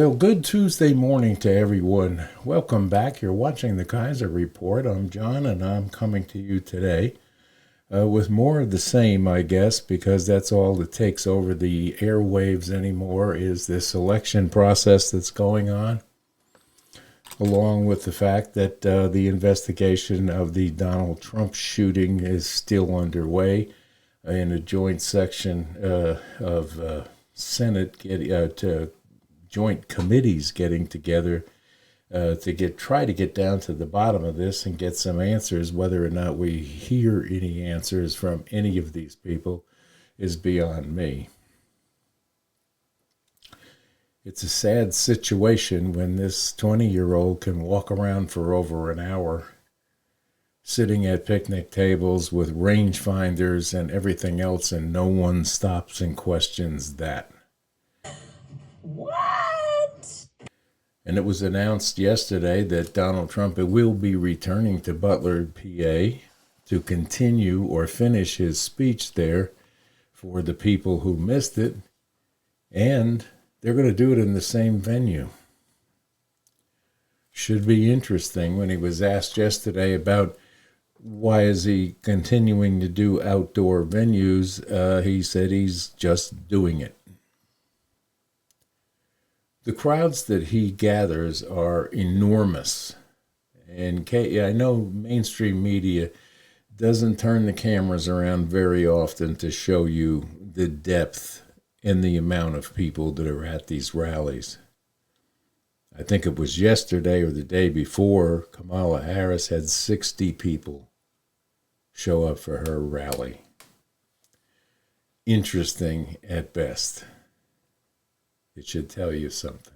Well, good Tuesday morning to everyone. Welcome back. You're watching the Kaiser Report. I'm John, and I'm coming to you today with more of the same, I guess, because that's all that takes over the airwaves anymore is this election process that's going on, along with the fact that the investigation of the Donald Trump shooting is still underway in a joint section of Senate to joint committees getting together to try to get down to the bottom of this and get some answers. Whether or not we hear any answers from any of these people is beyond me. It's a sad situation when this 20-year-old can walk around for over an hour sitting at picnic tables with rangefinders and everything else, and no one stops and questions that. What? And it was announced yesterday that Donald Trump will be returning to Butler, PA, to continue or finish his speech there for the people who missed it. And they're going to do it in the same venue. Should be interesting. When he was asked yesterday about why is he continuing to do outdoor venues, he said he's just doing it. The crowds that he gathers are enormous. And I know mainstream media doesn't turn the cameras around very often to show you the depth and the amount of people that are at these rallies. I think it was yesterday or the day before, Kamala Harris had 60 people show up for her rally. Interesting at best. It should tell you something.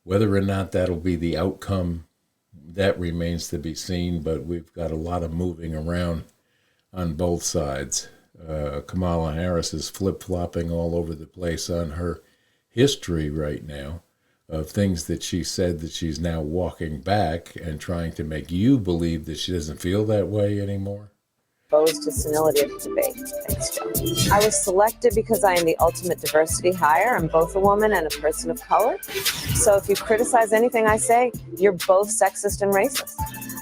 Whether or not that'll be the outcome, that remains to be seen, but we've got a lot of moving around on both sides. Kamala Harris is flip-flopping all over the place on her history right now of things that she said that she's now walking back and trying to make you believe that she doesn't feel that way anymore. Opposed to senility of the debate. Thanks, Joe. I was selected because I am the ultimate diversity hire. I'm both a woman and a person of color. So if you criticize anything I say, you're both sexist and racist.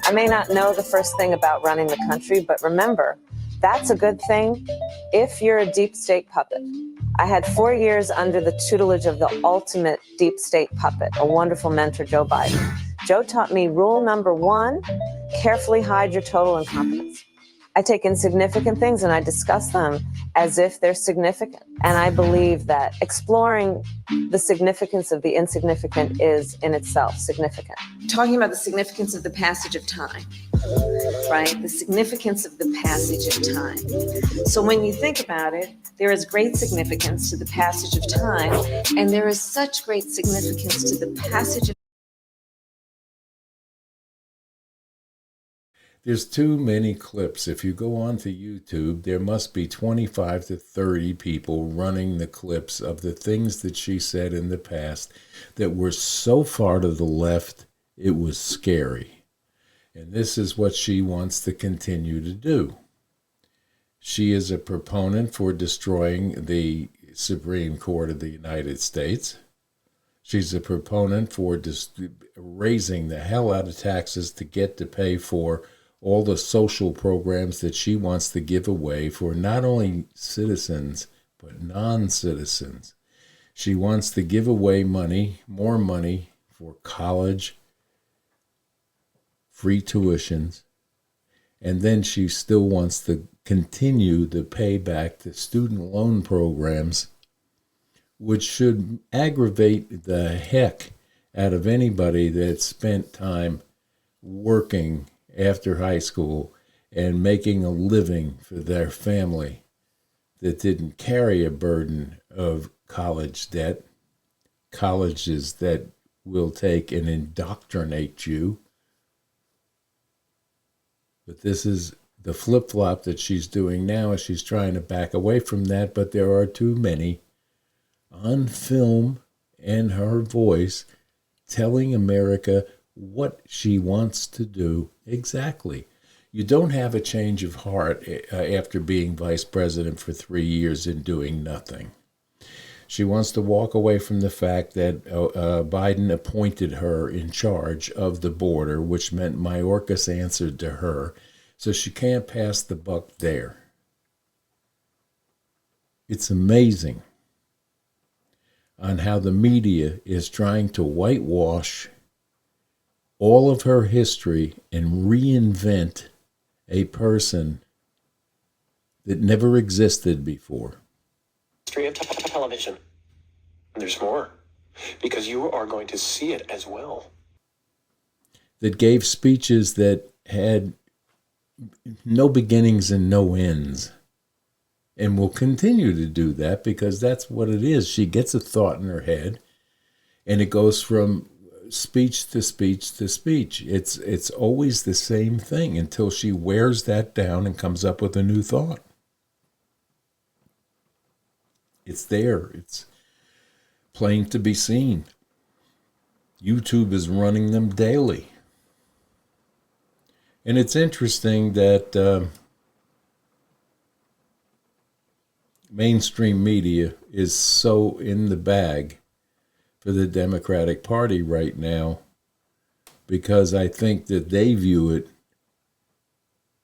I may not know the first thing about running the country, but remember, that's a good thing if you're a deep state puppet. I had 4 years under the tutelage of the ultimate deep state puppet, a wonderful mentor, Joe Biden. Joe taught me rule number one, carefully hide your total incompetence. I take insignificant things and I discuss them as if they're significant. And I believe that exploring the significance of the insignificant is in itself significant. Talking about the significance of the passage of time, right? The significance of the passage of time. So when you think about it, there is great significance to the passage of time, and there is such great significance to the passage of There's too many clips. If you go onto YouTube, there must be 25 to 30 people running the clips of the things that she said in the past that were so far to the left, it was scary. And this is what she wants to continue to do. She is a proponent for destroying the Supreme Court of the United States. She's a proponent for raising the hell out of taxes to get to pay for all the social programs that she wants to give away for not only citizens, but non-citizens. She wants to give away money, more money for college, free tuitions, and then she still wants to continue to pay back the student loan programs, which should aggravate the heck out of anybody that spent time working after high school and making a living for their family that didn't carry a burden of college debt, colleges that will take and indoctrinate you. But this is the flip-flop that she's doing now, is she's trying to back away from that, but there are too many on film and her voice telling America what she wants to do exactly. You don't have a change of heart after being vice president for 3 years and doing nothing. She wants to walk away from the fact that Biden appointed her in charge of the border, which meant Mayorkas answered to her. So she can't pass the buck there. It's amazing on how the media is trying to whitewash all of her history and reinvent a person that never existed before. History of television. There's more, because you are going to see it as well. That gave speeches that had no beginnings and no ends, and will continue to do that because that's what it is. She gets a thought in her head, and it goes from speech to speech to speech. It's always the same thing until she wears that down and comes up with a new thought. It's there. It's plain to be seen. YouTube is running them daily. And it's interesting that mainstream media is so in the bag for the Democratic Party right now, because I think that they view it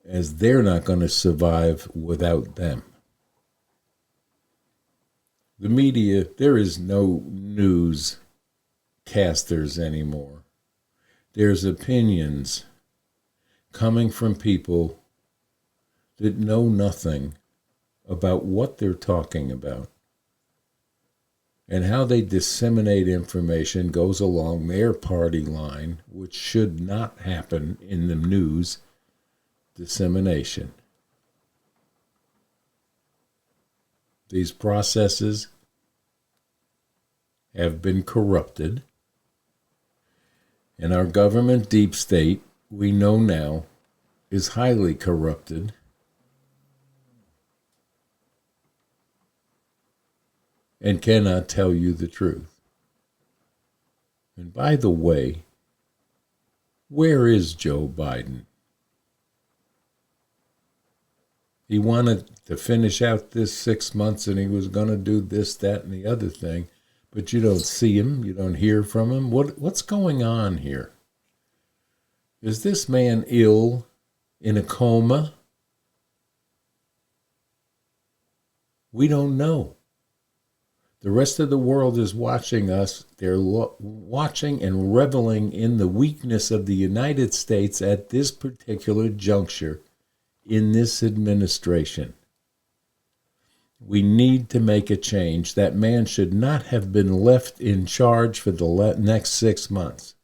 as they're not going to survive without them. The media, there is no newscasters anymore. There's opinions coming from people that know nothing about what they're talking about. And how they disseminate information goes along their party line, which should not happen in the news dissemination. These processes have been corrupted, and our government deep state, we know now, is highly corrupted. And cannot tell you the truth. And by the way, where is Joe Biden? He wanted to finish out this 6 months and he was going to do this, that, and the other thing, but you don't see him, you don't hear from him. What's going on here? Is this man ill, in a coma? We don't know. The rest of the world is watching us. They're watching and reveling in the weakness of the United States at this particular juncture in this administration. We need to make a change. That man should not have been left in charge for the next 6 months.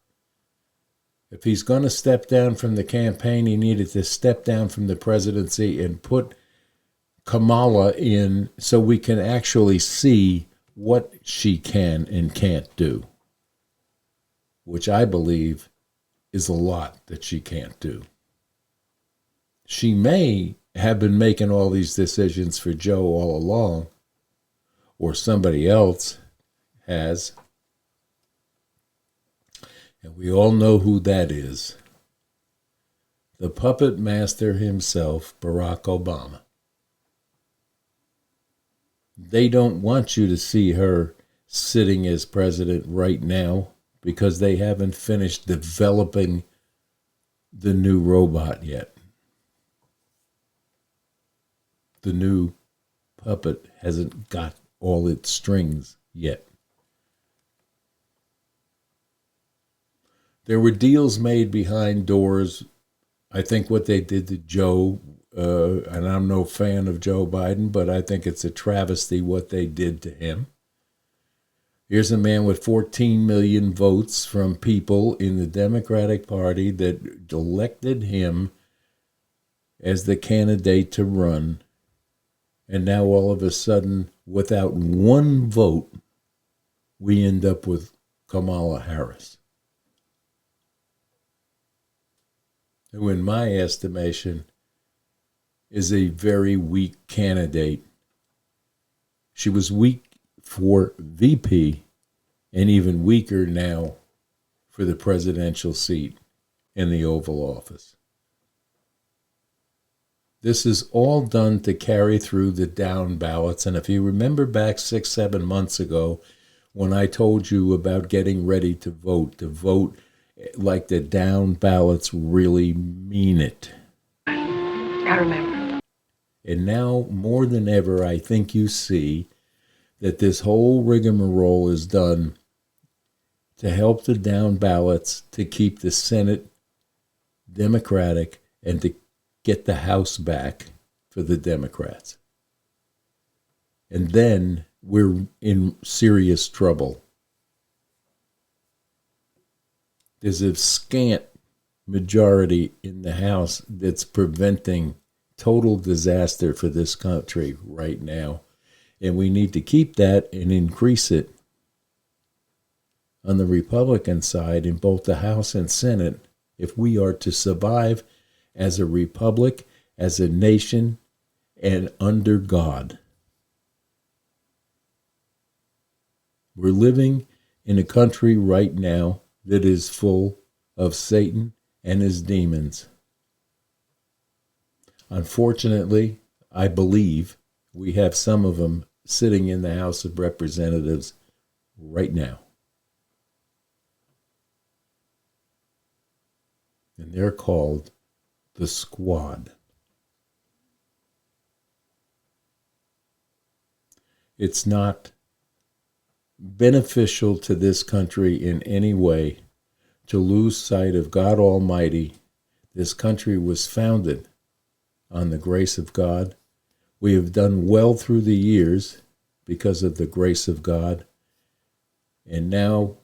If he's going to step down from the campaign, he needed to step down from the presidency and put Kamala in so we can actually see what she can and can't do, which I believe is a lot that she can't do. She may have been making all these decisions for Joe all along, or somebody else has, and we all know who that is. The puppet master himself, Barack Obama. They don't want you to see her sitting as president right now because they haven't finished developing the new robot yet. The new puppet hasn't got all its strings yet. There were deals made behind doors. I think what they did to Joe, and I'm no fan of Joe Biden, but I think it's a travesty what they did to him. Here's a man with 14 million votes from people in the Democratic Party that elected him as the candidate to run. And now all of a sudden, without one vote, we end up with Kamala Harris, who in my estimation is a very weak candidate. She was weak for VP and even weaker now for the presidential seat in the Oval Office. This is all done to carry through the down ballots. And if you remember back 6-7 months ago, when I told you about getting ready to vote like the down ballots really mean it. I remember. And now, more than ever, I think you see that this whole rigmarole is done to help the down ballots to keep the Senate Democratic and to get the House back for the Democrats. And then we're in serious trouble. There's a scant majority in the House that's preventing total disaster for this country right now. And we need to keep that and increase it on the Republican side in both the House and Senate if we are to survive as a republic, as a nation, and under God. We're living in a country right now that is full of Satan and his demons. Unfortunately, I believe we have some of them sitting in the House of Representatives right now. And they're called the Squad. It's not beneficial to this country in any way to lose sight of God Almighty. This country was founded on the grace of God. We have done well through the years because of the grace of God. And now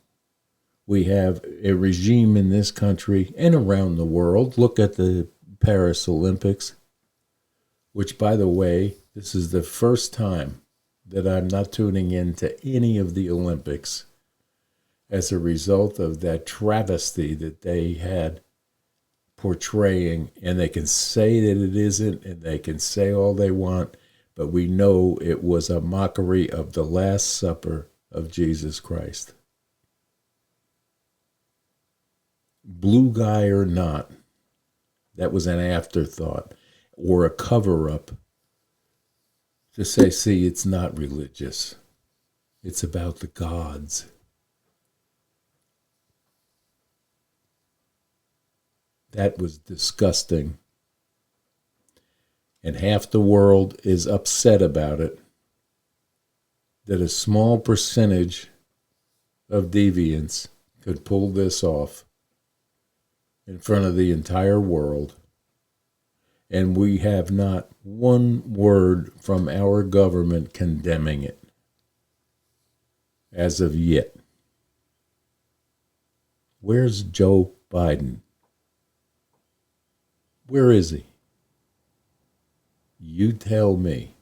we have a regime in this country and around the world. Look at the Paris Olympics, which, by the way, this is the first time that I'm not tuning in to any of the Olympics as a result of that travesty that they had portraying. And they can say that it isn't, and they can say all they want, but we know it was a mockery of the Last Supper of Jesus Christ. Blue guy or not, that was an afterthought or a cover-up to say, see, it's not religious. It's about the gods. That was disgusting. And half the world is upset about it, that a small percentage of deviants could pull this off in front of the entire world. And we have not one word from our government condemning it as of yet. Where's Joe Biden? Where is he? You tell me.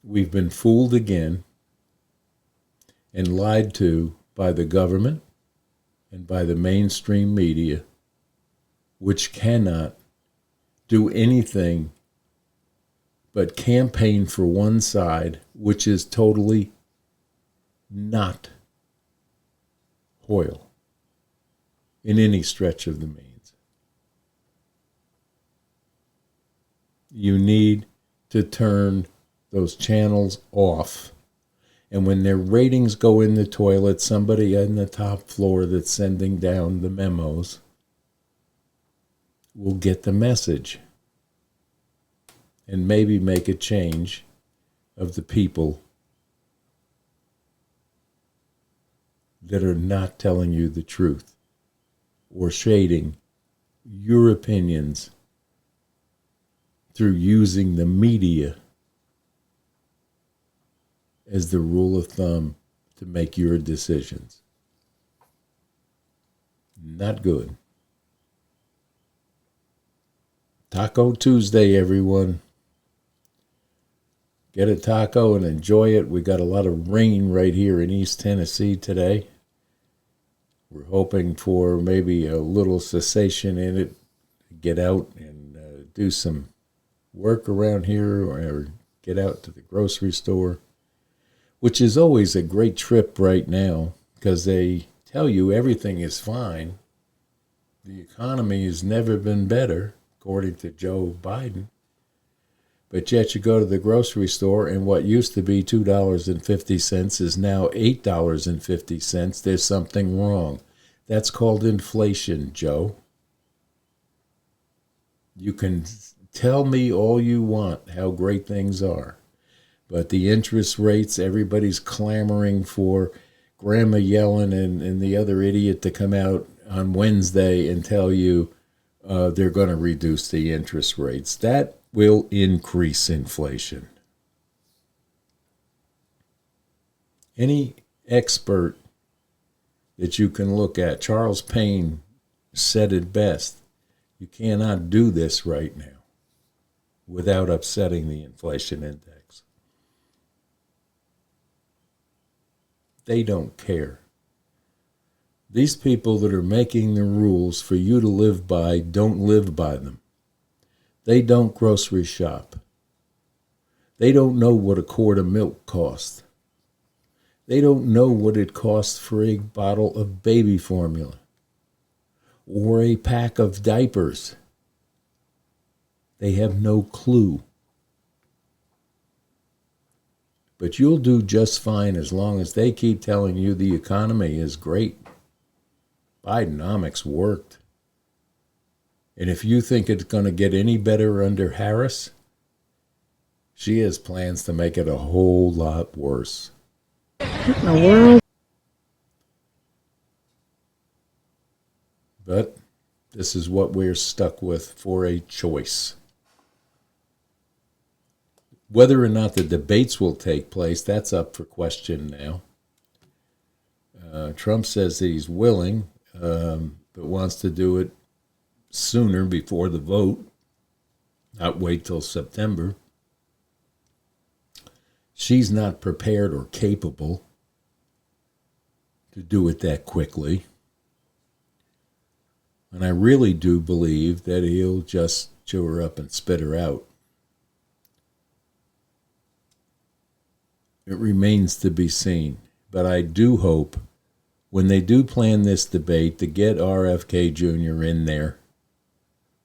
We've been fooled again and lied to by the government and by the mainstream media, which cannot do anything but campaign for one side, which is totally not loyal in any stretch of the means. You need to turn those channels off. And when their ratings go in the toilet, somebody on the top floor that's sending down the memos will get the message and maybe make a change of the people that are not telling you the truth or shading your opinions through using the media as the rule of thumb to make your decisions. Not good. Taco Tuesday, everyone. Get a taco and enjoy it. We got a lot of rain right here in East Tennessee today. We're hoping for maybe a little cessation in it. Get out and do some work around here or get out to the grocery store, which is always a great trip right now because they tell you everything is fine. The economy has never been better, according to Joe Biden. But yet you go to the grocery store and what used to be $2.50 is now $8.50. There's something wrong. That's called inflation, Joe. You can tell me all you want how great things are. But the interest rates, everybody's clamoring for Grandma Yellen and the other idiot to come out on Wednesday and tell you they're going to reduce the interest rates. That will increase inflation. Any expert that you can look at, Charles Payne said it best, you cannot do this right now without upsetting the inflation index. They don't care. These people that are making the rules for you to live by don't live by them. They don't grocery shop. They don't know what a quart of milk costs. They don't know what it costs for a bottle of baby formula or a pack of diapers. They have no clue. But you'll do just fine as long as they keep telling you the economy is great. Bidenomics worked. And if you think it's going to get any better under Harris, she has plans to make it a whole lot worse. What in the world? But this is what we're stuck with for a choice. Whether or not the debates will take place, that's up for question now. Trump says that he's willing, but wants to do it sooner before the vote, not wait till September. She's not prepared or capable to do it that quickly. And I really do believe that he'll just chew her up and spit her out. It remains to be seen. But I do hope when they do plan this debate to get RFK Jr. in there,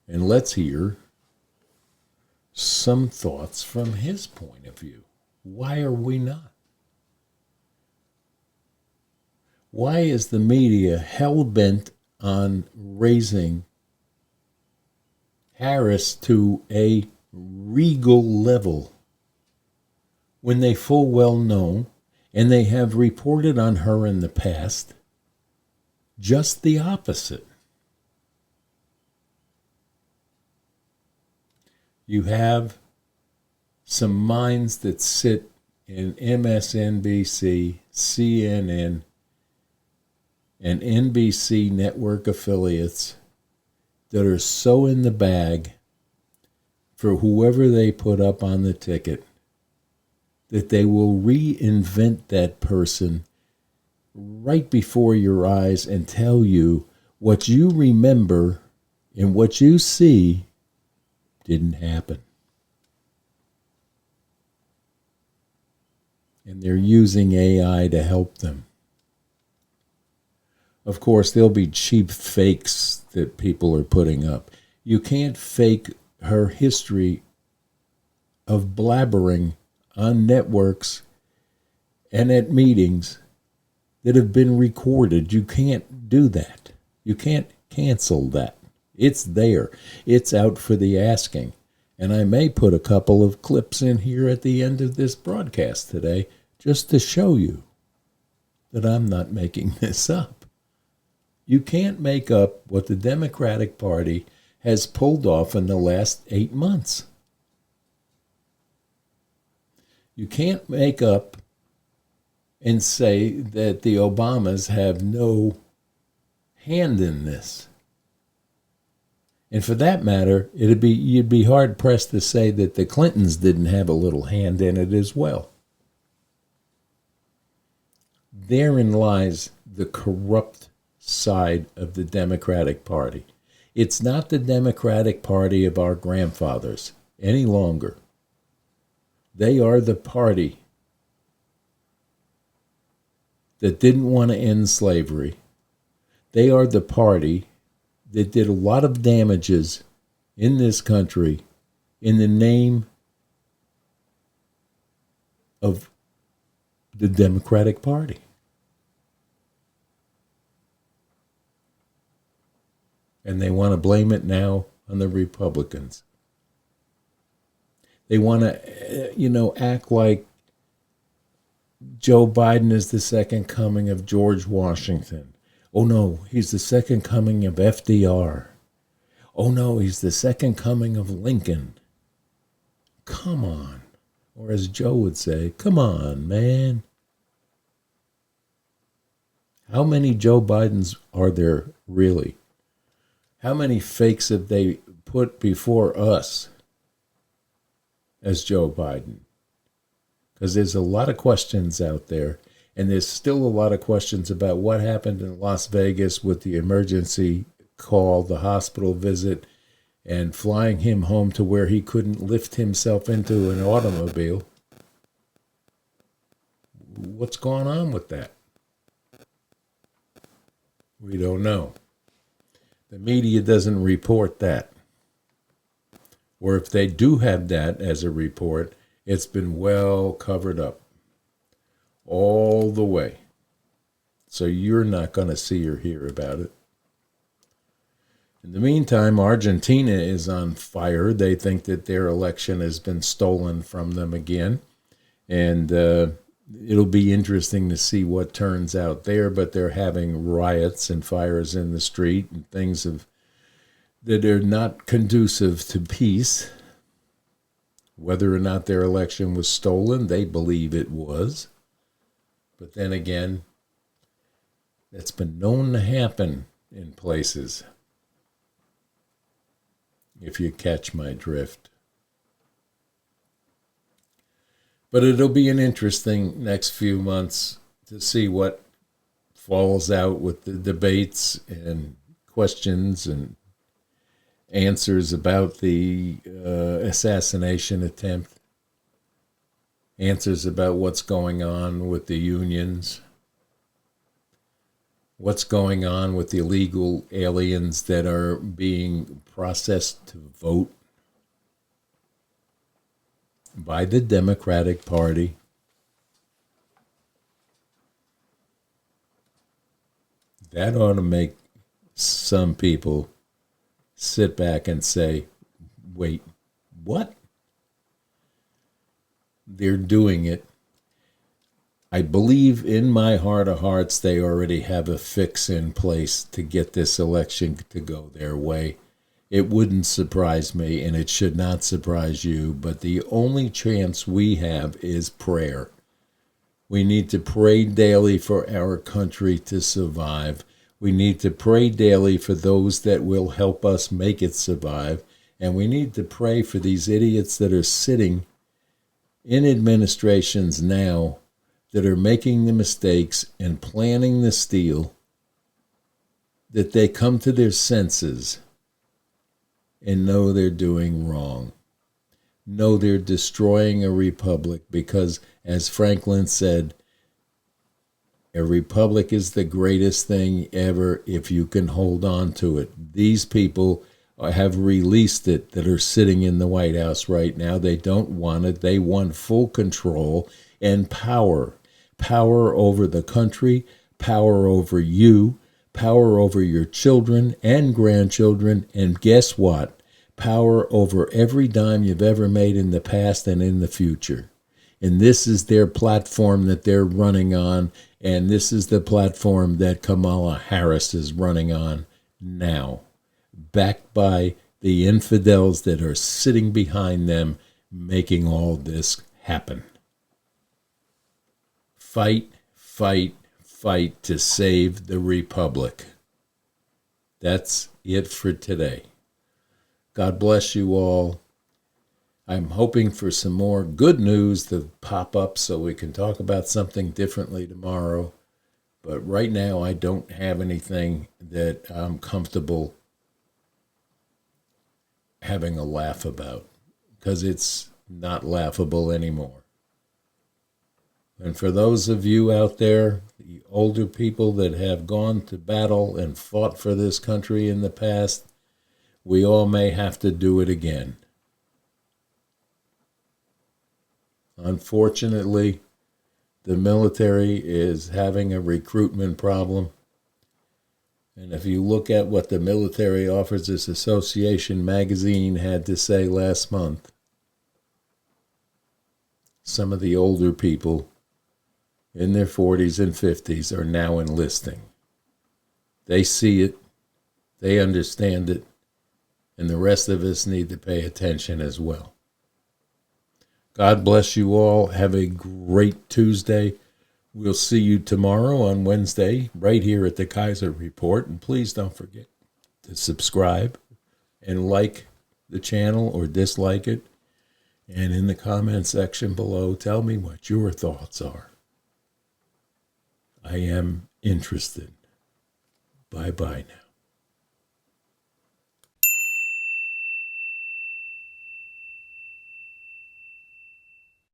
and let's hear some thoughts from his point of view. Why are we not? Why is the media hell-bent on raising Harris to a regal level when they full well know, and they have reported on her in the past, just the opposite? You have some minds that sit in MSNBC, CNN, and NBC network affiliates that are so in the bag for whoever they put up on the ticket that they will reinvent that person right before your eyes and tell you what you remember and what you see didn't happen. And they're using AI to help them. Of course, there'll be cheap fakes that people are putting up. You can't fake her history of blabbering on networks and at meetings that have been recorded. You can't do that. You can't cancel that. It's there. It's out for the asking. And I may put a couple of clips in here at the end of this broadcast today just to show you that I'm not making this up. You can't make up what the Democratic Party has pulled off in the last 8 months. You can't make up and say that the Obamas have no hand in this. And for that matter, you'd be hard pressed to say that the Clintons didn't have a little hand in it as well. Therein lies the corrupt side of the Democratic Party. It's not the Democratic Party of our grandfathers any longer. They are the party that didn't want to end slavery. They are the party that did a lot of damages in this country in the name of the Democratic Party. And they want to blame it now on the Republicans. They want to, act like Joe Biden is the second coming of George Washington. Oh, no, he's the second coming of FDR. Oh, no, he's the second coming of Lincoln. Come on. Or as Joe would say, come on, man. How many Joe Bidens are there really? How many fakes have they put before us as Joe Biden? Because there's a lot of questions out there, and there's still a lot of questions about what happened in Las Vegas with the emergency call, the hospital visit, and flying him home to where he couldn't lift himself into an automobile. What's going on with that? We don't know. The media doesn't report that. Or if they do have that as a report, it's been well covered up all the way. So you're not going to see or hear about it. In the meantime, Argentina is on fire. They think that their election has been stolen from them again. And it'll be interesting to see what turns out there. But they're having riots and fires in the street and things that are not conducive to peace. Whether or not their election was stolen, they believe it was. But then again, that's been known to happen in places. If you catch my drift. But it'll be an interesting next few months to see what falls out with the debates and questions and answers about the assassination attempt. Answers about what's going on with the unions. What's going on with the illegal aliens that are being processed to vote by the Democratic Party. That ought to make some people sit back and say, wait, what? They're doing it. I believe in my heart of hearts they already have a fix in place to get this election to go their way. It wouldn't surprise me, and it should not surprise you, but the only chance we have is prayer. We need to pray daily for our country to survive. We need to pray daily for those that will help us make it survive, and we need to pray for these idiots that are sitting in administrations now that are making the mistakes and planning the steal, that they come to their senses and know they're doing wrong. Know they're destroying a republic because, as Franklin said, a republic is the greatest thing ever if you can hold on to it. These people have released it that are sitting in the White House right now. They don't want it. They want full control and power. Power over the country, power over you, power over your children and grandchildren, and guess what? Power over every dime you've ever made in the past and in the future. And this is their platform that they're running on, and this is the platform that Kamala Harris is running on now, backed by the infidels that are sitting behind them making all this happen. Fight, fight, fight to save the republic. That's it for today. God bless you all. I'm hoping for some more good news to pop up so we can talk about something differently tomorrow. But right now, I don't have anything that I'm comfortable having a laugh about because it's not laughable anymore. And for those of you out there, the older people that have gone to battle and fought for this country in the past, we all may have to do it again. Unfortunately, the military is having a recruitment problem. And if you look at what the Military Officers Association magazine had to say last month, some of the older people in their 40s and 50s are now enlisting. They see it, they understand it, and the rest of us need to pay attention as well. God bless you all. Have a great Tuesday. We'll see you tomorrow on Wednesday right here at the Kaiser Report. And please don't forget to subscribe and like the channel or dislike it. And in the comment section below, tell me what your thoughts are. I am interested. Bye-bye now.